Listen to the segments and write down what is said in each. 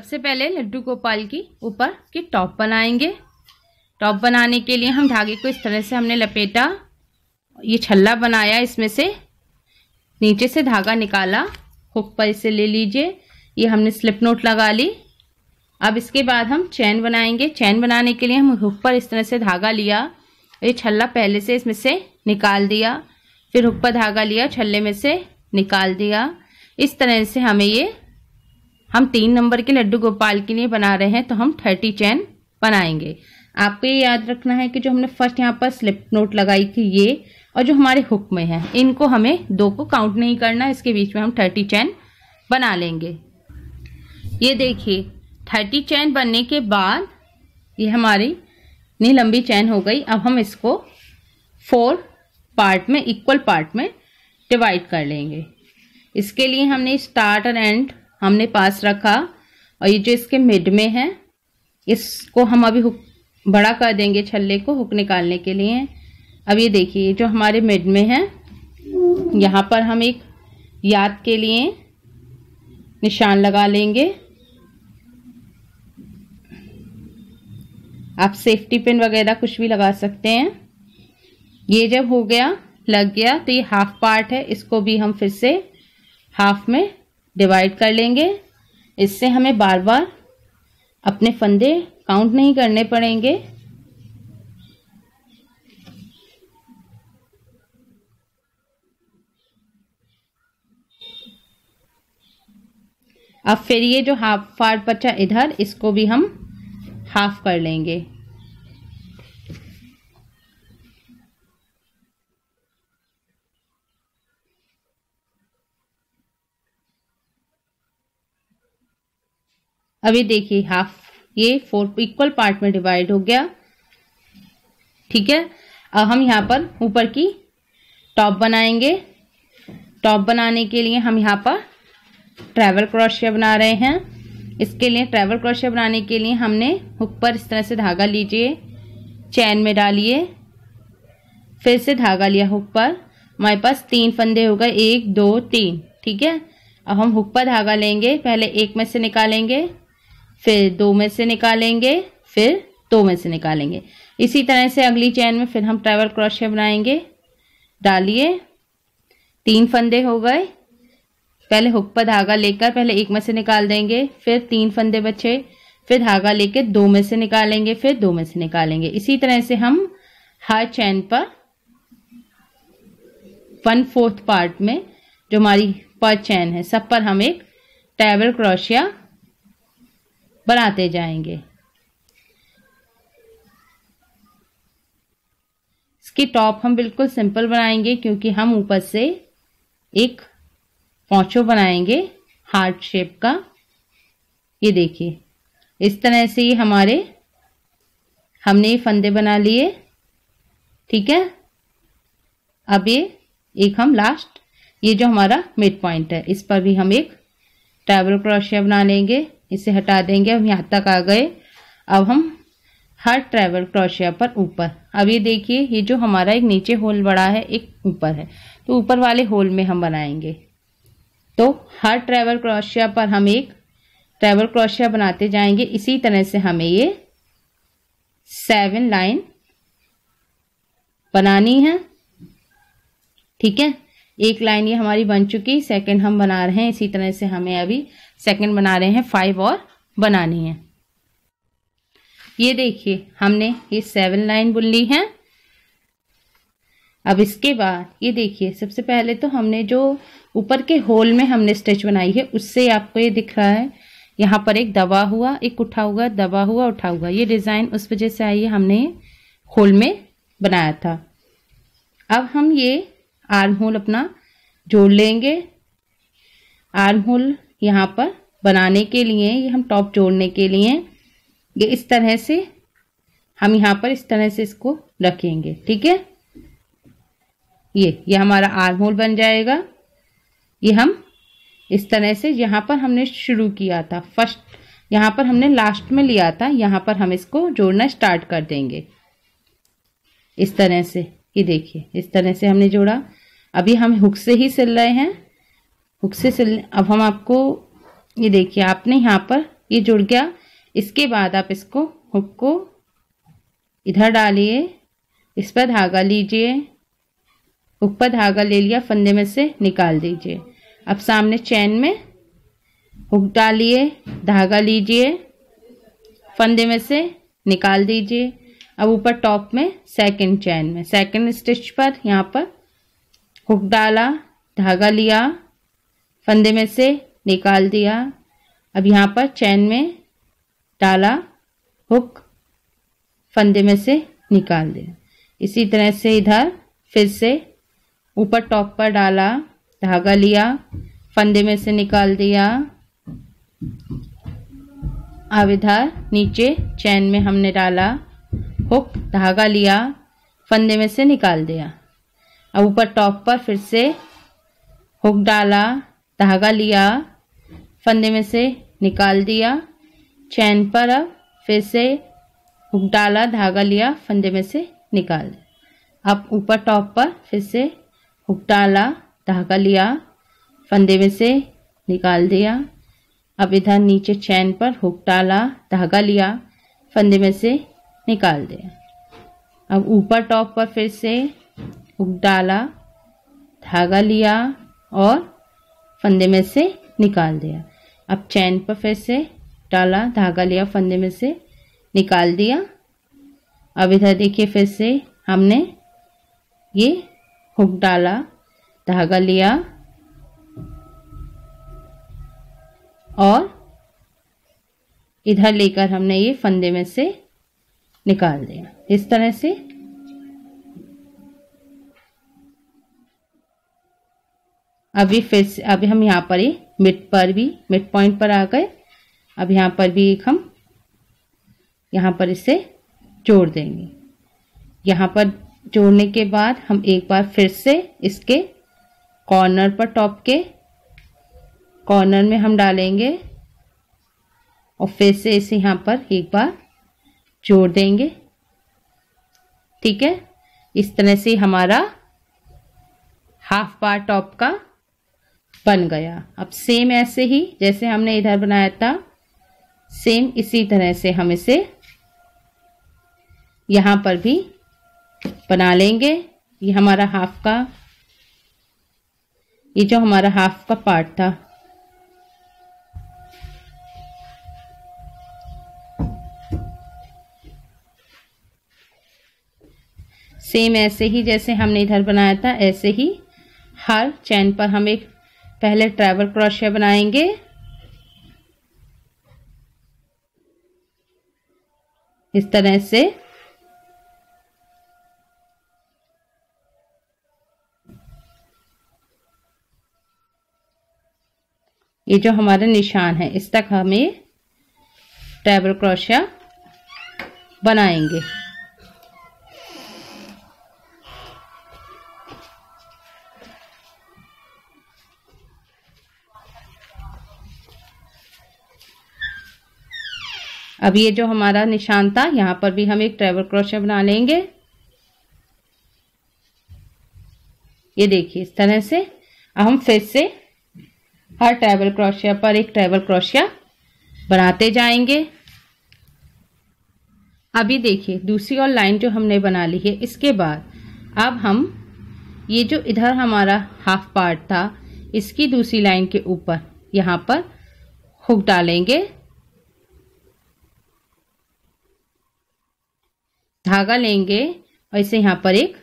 सबसे पहले लड्डू गोपाल की ऊपर की टॉप बनाएंगे। टॉप बनाने के लिए हम धागे को इस तरह से हमने लपेटा, ये छल्ला बनाया, इसमें से नीचे से धागा निकाला, हुक पर इसे ले लीजिए, ये हमने स्लिप नोट लगा ली। अब इसके बाद हम चैन बनाएंगे। चैन बनाने के लिए हम हुक पर इस तरह से धागा लिया, ये छल्ला पहले से इसमें से निकाल दिया, फिर हुक पर धागा लिया, छल्ले में से निकाल दिया। इस तरह से हम 3 नंबर के लड्डू गोपाल के लिए बना रहे हैं, तो हम 30 चैन बनाएंगे। आपको ये याद रखना है कि जो हमने फर्स्ट यहाँ पर स्लिप नोट लगाई थी ये, और जो हमारे हुक में है, इनको हमें 2 को काउंट नहीं करना, इसके बीच में हम 30 चैन बना लेंगे। ये देखिए 30 चैन बनने के बाद ये हमारी इतनी लंबी चैन हो गई। अब हम इसको 4 पार्ट में, इक्वल पार्ट में डिवाइड कर लेंगे। इसके लिए हमने स्टार्ट और एंड हमने पास रखा, और ये जो इसके मिड में है इसको हम अभी हुक बड़ा कर देंगे छल्ले को हुक निकालने के लिए। अब ये देखिए जो हमारे मिड में है, यहाँ पर हम एक याद के लिए निशान लगा लेंगे। आप सेफ्टी पिन वगैरह कुछ भी लगा सकते हैं। ये जब हो गया, लग गया, तो ये हाफ पार्ट है, इसको भी हम फिर से हाफ में डिवाइड कर लेंगे। इससे हमें बार बार अपने फंदे काउंट नहीं करने पड़ेंगे। अब फिर ये जो हाफ पार्ट बचा इधर, इसको भी हम हाफ कर लेंगे। अभी देखिए हाफ, ये 4 इक्वल पार्ट में डिवाइड हो गया। ठीक है, अब हम यहाँ पर ऊपर की टॉप बनाएंगे। टॉप बनाने के लिए हम यहाँ पर ट्रैवल क्रोशिया बना रहे हैं। इसके लिए ट्रैवल क्रोशिया बनाने के लिए हमने हुक पर इस तरह से धागा लीजिए, चैन में डालिए, फिर से धागा लिया हुक पर। हमारे पास 3 फंदे हो गए, 1 2 3। ठीक है, अब हम हुक पर धागा लेंगे, पहले 1 में से निकालेंगे, फिर 2 में से निकालेंगे, फिर 2 में से निकालेंगे। इसी तरह से अगली चैन में फिर हम ट्रैवल क्रोशिया बनाएंगे। डालिए, 3 फंदे हो गए, पहले हुक पर धागा लेकर पहले 1 में से निकाल देंगे, फिर 3 फंदे बचे, फिर धागा लेके 2 में से निकालेंगे, फिर 2 में से निकालेंगे। इसी तरह से हम हर चैन पर 1/4 पार्ट में जो हमारी पर चैन है, सब पर हम एक ट्रैवल क्रोशिया बनाते जाएंगे। इसकी टॉप हम बिल्कुल सिंपल बनाएंगे, क्योंकि हम ऊपर से एक पोंचो बनाएंगे हार्ट शेप का। ये देखिए इस तरह से ये हमने ये फंदे बना लिए। ठीक है, अब ये एक हम लास्ट, ये जो हमारा मिड पॉइंट है, इस पर भी हम एक ट्रैवल क्रोशिया बना लेंगे। इसे हटा देंगे, हम यहाँ तक आ गए। अब हम हर ट्रैवल क्रोशिया पर ऊपर, अब ये देखिए ये जो हमारा एक नीचे होल बड़ा है, एक ऊपर है, तो ऊपर वाले होल में हम बनाएंगे। तो हर ट्रैवल क्रोशिया पर हम एक ट्रैवल क्रोशिया बनाते जाएंगे। इसी तरह से हमें ये 7 लाइन बनानी है। ठीक है, एक लाइन ये हमारी बन चुकी, सेकंड हम बना रहे हैं। इसी तरह से हमें अभी सेकंड बना रहे हैं, 5 और बनानी है। ये देखिए हमने ये 7 लाइन बुन ली है। अब इसके बाद ये देखिए, सबसे पहले तो हमने जो ऊपर के होल में हमने स्टिच बनाई है, उससे आपको ये दिख रहा है यहाँ पर एक दबा हुआ, एक उठा हुआ, दबा हुआ, उठा हुआ, ये डिजाइन उस वजह से आई है, हमने होल में बनाया था। अब हम ये आर्म होल अपना जोड़ लेंगे। आर्म होल यहाँ पर बनाने के लिए, ये हम टॉप जोड़ने के लिए ये इस तरह से हम यहाँ पर इस तरह से इसको रखेंगे। ठीक है, ये हमारा आर्म होल बन जाएगा। ये हम इस तरह से, यहाँ पर हमने शुरू किया था फर्स्ट, यहाँ पर हमने लास्ट में लिया था, यहाँ पर हम इसको जोड़ना स्टार्ट कर देंगे इस तरह से। ये देखिए इस तरह से हमने जोड़ा। अभी हम हुक से ही सिल रहे हैं, हुक से सिल। अब हम आपको ये देखिए, आपने यहाँ पर ये जुड़ गया। इसके बाद आप इसको हुक को इधर डालिए, इस पर धागा लीजिए, हुक पर धागा ले लिया, फंदे में से निकाल दीजिए। अब सामने चैन में हुक डालिए, धागा लीजिए, फंदे में से निकाल दीजिए। अब ऊपर टॉप में सेकंड चैन में सेकंड स्टिच पर यहाँ पर हुक डाला, धागा लिया, फंदे में से निकाल दिया। अब यहाँ पर चैन में डाला हुक, फंदे में से निकाल दिया। इसी तरह से इधर फिर से ऊपर टॉप पर डाला, धागा लिया, फंदे में से निकाल दिया। अब इधर नीचे चैन में हमने डाला हुक, धागा लिया, फंदे में से निकाल दिया। अब ऊपर टॉप पर फिर से हुक डाला, धागा लिया, फंदे में से निकाल दिया। चैन पर अब फिर से हुक डाला, धागा लिया, फंदे में से निकाल दिया। अब ऊपर टॉप पर फिर से हुक डाला, धागा लिया, फंदे में से निकाल दिया। अब इधर नीचे चैन पर हुक डाला, धागा लिया, फंदे में से निकाल दिया। अब ऊपर टॉप पर फिर से हुक डाला, धागा लिया और फंदे में से निकाल दिया। अब चैन पर फिर से डाला, धागा लिया, फंदे में से निकाल दिया। अब इधर देखिए फिर से हमने ये हुक डाला, धागा लिया और इधर लेकर हमने ये फंदे में से निकाल दिया। इस तरह से अभी फिर से अभी हम यहाँ पर ही मिड पॉइंट पर आ गए। अब यहाँ पर भी एक हम यहाँ पर इसे जोड़ देंगे। यहाँ पर जोड़ने के बाद हम एक बार फिर से इसके कॉर्नर पर, टॉप के कॉर्नर में हम डालेंगे और फिर से इसे यहाँ पर एक बार जोड़ देंगे। ठीक है, इस तरह से हमारा हाफ पार्ट टॉप का बन गया। अब सेम ऐसे ही जैसे हमने इधर बनाया था, सेम इसी तरह से हम इसे यहाँ पर भी बना लेंगे। ये हमारा हाफ का, ये जो हमारा हाफ का पार्ट था, सेम ऐसे ही जैसे हमने इधर बनाया था, ऐसे ही हर चैन पर हम एक पहले ट्रैवल क्रोशिया बनाएंगे। इस तरह से ये जो हमारा निशान है इस तक हमें ट्रैवल क्रोशिया बनाएंगे। अब ये जो हमारा निशान था यहाँ पर भी हम एक ट्रैवल क्रोशिया बना लेंगे। ये देखिए इस तरह से। अब हम फिर से हर ट्रैवल क्रोशिया पर एक ट्रैवल क्रोशिया बनाते जाएंगे। अभी देखिए दूसरी और लाइन जो हमने बना ली है, इसके बाद अब हम ये जो इधर हमारा हाफ पार्ट था इसकी दूसरी लाइन के ऊपर यहाँ पर हुक डालेंगे, धागा लेंगे और इसे यहाँ पर एक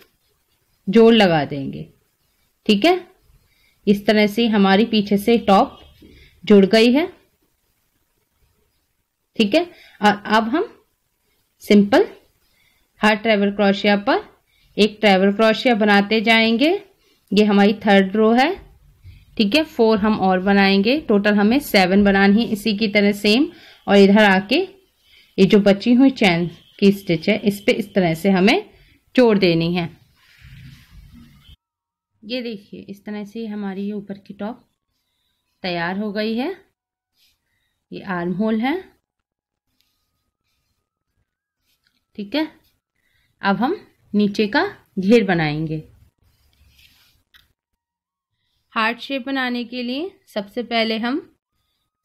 जोड़ लगा देंगे। ठीक है, इस तरह से हमारी पीछे से टॉप जुड़ गई है। ठीक है, और अब हम सिंपल हर ट्रैवल क्रोशिया पर एक ट्रैवल क्रोशिया बनाते जाएंगे। ये हमारी थर्ड रो है। ठीक है, 4 हम और बनाएंगे, टोटल हमें 7 बनानी है इसी की तरह सेम। और इधर आके ये जो बची हुई चैन की स्टिच है इस पे इस तरह से हमें जोड़ देनी है। ये देखिए इस तरह से हमारी ये ऊपर की टॉप तैयार हो गई है। ये आर्म होल है। ठीक है, अब हम नीचे का घेर बनाएंगे। हार्ट शेप बनाने के लिए सबसे पहले हम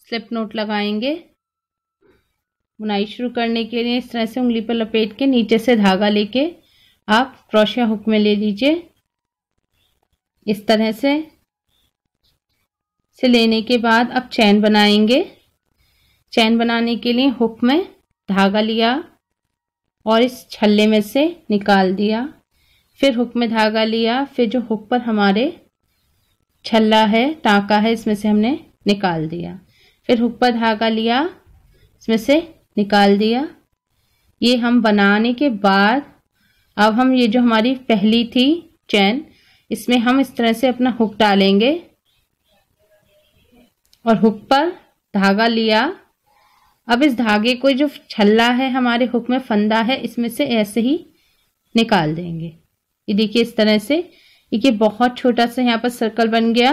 स्लिप नोट लगाएंगे बुनाई शुरू करने के लिए इस तरह से उंगली पर लपेट के नीचे से धागा लेके आप क्रोशिया हुक में ले लीजिए। इस तरह से लेने के बाद अब चैन बनाएंगे। चैन बनाने के लिए हुक में धागा लिया और इस छल्ले में से निकाल दिया, फिर हुक में धागा लिया, फिर जो हुक पर हमारे छल्ला है, टाँका है, इसमें से हमने निकाल दिया, फिर हुक पर धागा लिया, इसमें से निकाल दिया। ये हम बनाने के बाद अब हम ये जो हमारी पहली थी चैन, इसमें हम इस तरह से अपना हुक डालेंगे और हुक पर धागा लिया। अब इस धागे को जो छल्ला है हमारे हुक में फंदा है, इसमें से ऐसे ही निकाल देंगे। ये देखिए इस तरह से, ये बहुत छोटा सा यहाँ पर सर्कल बन गया।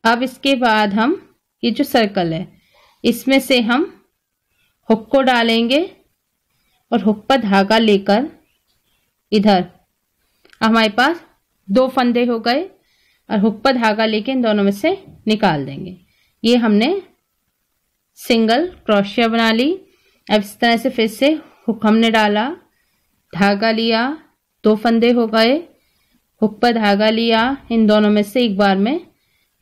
अब इसके बाद हम ये जो सर्कल है इसमें से हम हुक को डालेंगे और हुक पर धागा लेकर इधर हमारे पास 2 फंदे हो गए और हुक पर धागा लेके इन दोनों में से निकाल देंगे। ये हमने सिंगल क्रोशिया बना ली। अब इस तरह से फिर से हुक हमने डाला, धागा लिया, 2 फंदे हो गए, हुक पर धागा लिया, इन दोनों में से एक बार में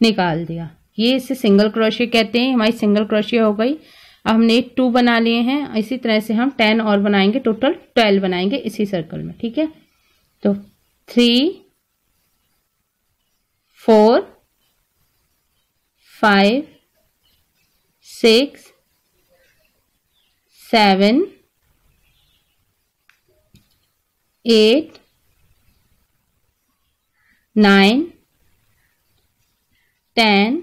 निकाल दिया। ये इसे सिंगल क्रोशिया कहते हैं। हमारी सिंगल क्रोशिया हो गई। अब हमने 2 बना लिए हैं। इसी तरह से हम 10 और बनाएंगे, टोटल 12 बनाएंगे इसी सर्कल में। ठीक है, तो 3 4 5 6 7 8 9 10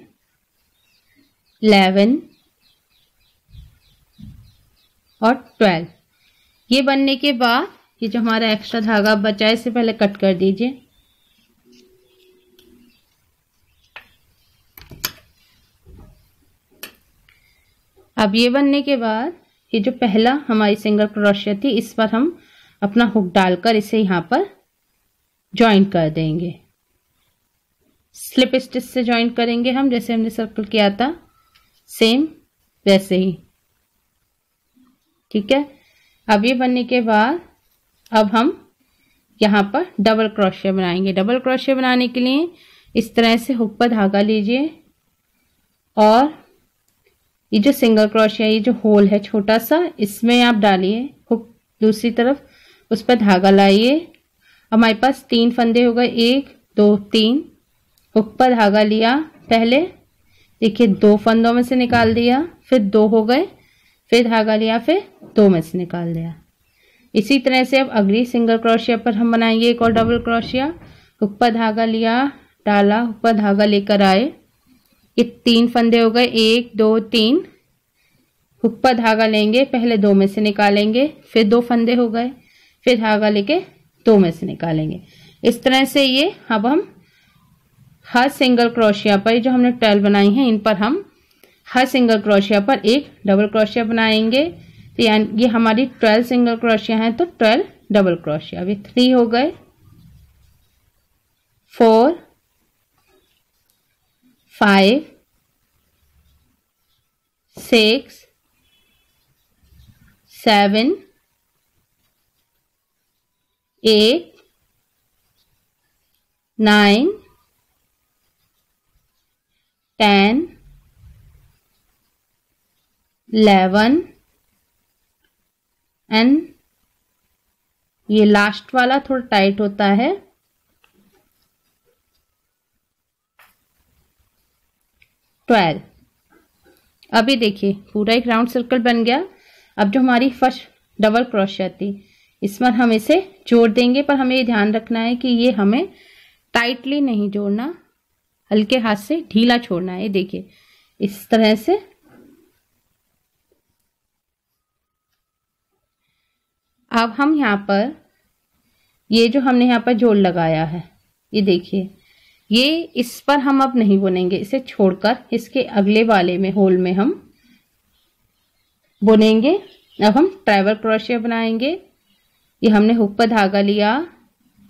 11 और 12। ये बनने के बाद ये जो हमारा एक्स्ट्रा धागा बचा है इसे पहले कट कर दीजिए। अब ये बनने के बाद ये जो पहला हमारी सिंगल क्रोशिया थी, इस पर हम अपना हुक डालकर इसे यहाँ पर जॉइन कर देंगे। स्लिप स्टिच से जॉइन करेंगे हम, जैसे हमने सर्कल किया था सेम वैसे ही। ठीक है, अब ये बनने के बाद अब हम यहाँ पर डबल क्रोशिया बनाएंगे। डबल क्रोशिया बनाने के लिए इस तरह से हुक पर धागा लीजिए और ये जो सिंगल क्रोशिया, ये जो होल है छोटा सा, इसमें आप डालिए हुक दूसरी तरफ, उस पर धागा लाइए। हमारे पास 3 फंदे हो गए, 1 2 3। हुक पर धागा लिया, पहले देखिए 2 फंदों में से निकाल दिया, फिर 2 हो गए, फिर धागा लिया, फिर 2 में से निकाल दिया। इसी तरह से अब अगली सिंगल क्रोशिया पर हम बनाएंगे एक और डबल क्रोशिया। हुक पर धागा लिया, डाला, हुक पर धागा लेकर आए, ये 3 फंदे हो गए, 1 2 3। हुक पर धागा लेंगे, पहले 2 में से निकालेंगे, फिर 2 फंदे हो गए, फिर धागा लेके 2 में से निकालेंगे। इस तरह से ये अब हम हर सिंगल क्रोशिया पर, जो हमने 12 बनाई हैं, इन पर हम हर सिंगल क्रोशिया पर एक डबल क्रोशिया बनाएंगे। तो यानी ये हमारी 12 सिंगल क्रोशिया हैं, तो 12 डबल क्रोशिया। अभी 3 हो गए, 4 5 6 7 8 9 10 11 एंड ये लास्ट वाला थोड़ा टाइट होता है, 12। अभी देखिए पूरा एक राउंड सर्कल बन गया। अब जो हमारी फर्स्ट डबल क्रोशिया थी, इस पर हम इसे जोड़ देंगे, पर हमें ये ध्यान रखना है कि ये हमें टाइटली नहीं जोड़ना, हल्के हाथ से ढीला छोड़ना है। देखिए इस तरह से। अब हम यहाँ पर ये जो हमने यहाँ पर जोड़ लगाया है, ये देखिए, ये इस पर हम अब नहीं बुनेंगे, इसे छोड़कर इसके अगले वाले में होल में हम बुनेंगे। अब हम ट्राइबल क्रोशिया बनाएंगे। ये हमने हुक पर धागा लिया,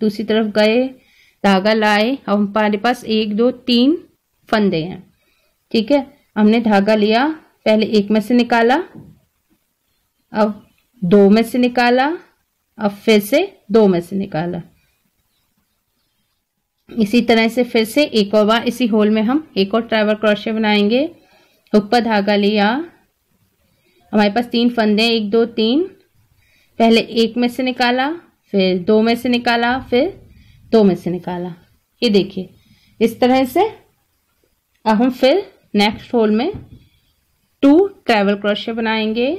दूसरी तरफ गए, धागा लाए। अब हमारे पास 1 2 3 फंदे हैं। ठीक है, हमने धागा लिया, पहले एक में से निकाला, अब दो में से निकाला, अब फिर से दो में से निकाला। इसी तरह से फिर से एक और बार इसी होल में हम एक और ट्रैवल क्रोशे बनाएंगे। हुक पर धागा लिया, हमारे पास 3 फंदे, 1 2 3, पहले एक में से निकाला, फिर दो में से निकाला, फिर दो में से निकाला। ये देखिए इस तरह से। अब हम फिर नेक्स्ट होल में 2 ट्रैवल क्रोशे बनाएंगे,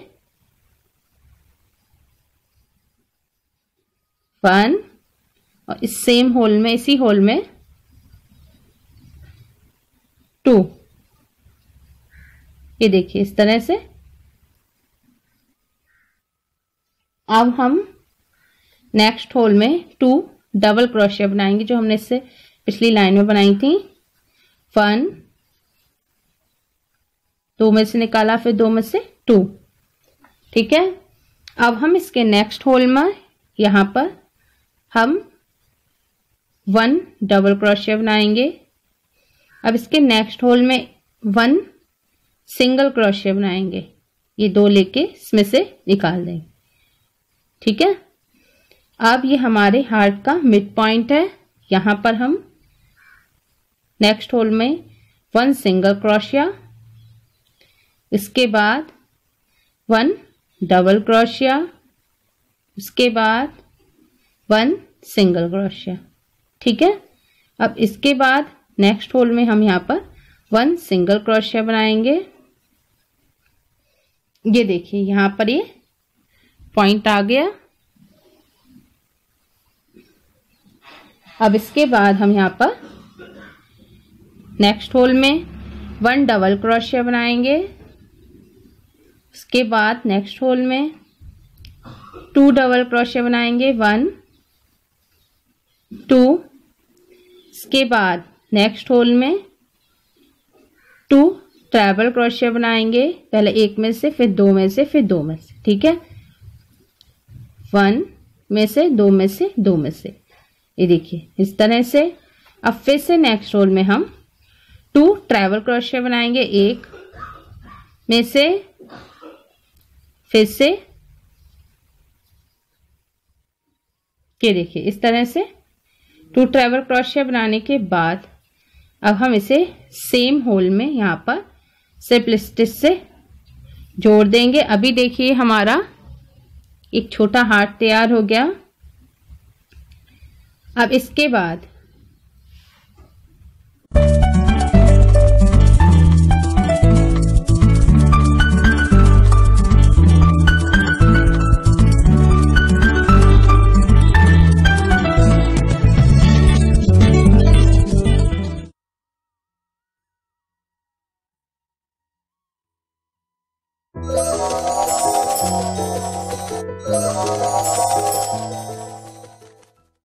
1 और इस सेम होल में, इसी होल में 2। ये देखिए इस तरह से। अब हम नेक्स्ट होल में 2 डबल क्रोशिया बनाएंगे जो हमने इससे पिछली लाइन में बनाई थी। 1, दो में से निकाला, फिर दो में से 2। ठीक है। अब हम इसके नेक्स्ट होल में यहां पर हम 1 डबल क्रोशिया बनाएंगे। अब इसके नेक्स्ट होल में 1 सिंगल क्रोशिया बनाएंगे। ये 2 लेके इसमें से निकाल देंगे। ठीक है। अब ये हमारे हार्ट का मिड पॉइंट है। यहां पर हम नेक्स्ट होल में 1 सिंगल क्रोशिया, इसके बाद 1 डबल क्रोशिया, उसके बाद 1 सिंगल क्रोशिया। ठीक है। अब इसके बाद नेक्स्ट होल में हम यहाँ पर 1 सिंगल क्रोशिया बनाएंगे। ये देखिए यहाँ पर ये पॉइंट आ गया। अब इसके बाद हम यहाँ पर नेक्स्ट होल में 1 डबल क्रोशिया बनाएंगे। उसके बाद नेक्स्ट होल में 2 डबल क्रोशिया बनाएंगे, 1 2। इसके बाद नेक्स्ट होल में 2 ट्रैवल क्रोशिया बनाएंगे, पहले एक में से, फिर दो में से, फिर दो में से। ठीक है। 1 में से, दो में से, दो में से। ये देखिए इस तरह से। अब फिर से नेक्स्ट होल में हम 2 ट्रैवल क्रोशिया बनाएंगे, एक में से, फिर से। ये देखिए इस तरह से 2 ट्रैवल क्रोशिया बनाने के बाद अब हम इसे सेम होल में यहाँ पर स्लिप स्टिच से जोड़ देंगे। अभी देखिए हमारा एक छोटा हार्ट तैयार हो गया। अब इसके बाद